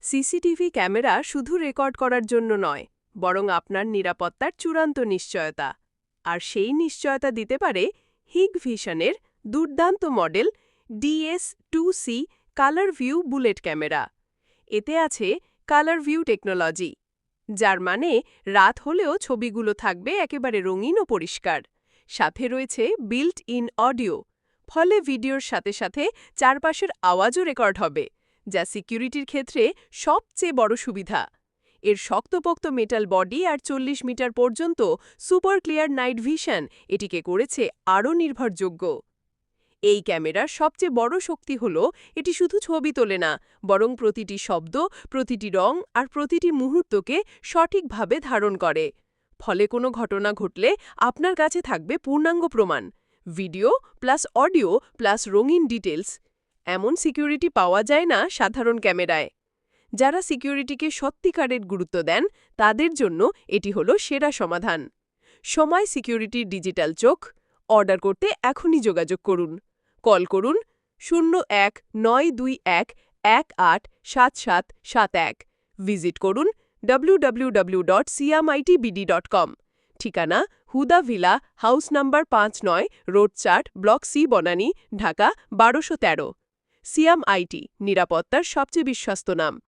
CCTV camera শুধু record করার জন্য নয়, বরং আপনার নিরাপত্তার চূড়ান্ত নিশ্চয়তা। আর সেই নিশ্চয়তা দিতে পারে হিগভিশনের দুর্দান্ত model DS2C colour view bullet camera. এতে আছে কালার ভিউ টেকনোলজি, যার মানে রাত হলেও ছবিগুলো থাকবে একেবারে রঙিন ও পরিষ্কার। সাথে রয়েছে বিল্ট ইন অডিও, ফলে ভিডিওর সাথে সাথে চারপাশের আওয়াজও রেকর্ড হবে, যা সিকিউরিটির ক্ষেত্রে সবচেয়ে বড় সুবিধা। এর শক্তপোক্ত মেটাল বডি আর 40 মিটার পর্যন্ত সুপার ক্লিয়ার নাইট ভিশন এটিকে করেছে আরও নির্ভরযোগ্য। এই ক্যামেরার সবচেয়ে বড় শক্তি হল এটি শুধু ছবি তোলে না, বরং প্রতিটি শব্দ, প্রতিটি রং আর প্রতিটি মুহূর্তকে সঠিকভাবে ধারণ করে। ফলে কোনো ঘটনা ঘটলে আপনার কাছে থাকবে পূর্ণাঙ্গ প্রমাণ, ভিডিও প্লাস অডিও প্লাস রঙিন ডিটেলস। এমন সিকিউরিটি পাওয়া যায় না সাধারণ ক্যামেরায়। যারা সিকিউরিটিকে সত্যিকারের গুরুত্ব দেন, তাদের জন্য এটি হলো সেরা সমাধান। সময় সিকিউরিটির ডিজিটাল চোখ। অর্ডার করতে এখনই যোগাযোগ করুন। কল করুন 019211877771। ভিজিট করুন www.siamitbd.com। ঠিকানা Huda villa, house number 59, road 4, block C, Banani, Dhaka 1213। Siam IT, নিরাপত্তার সবচেয়ে বিশ্বস্ত নাম।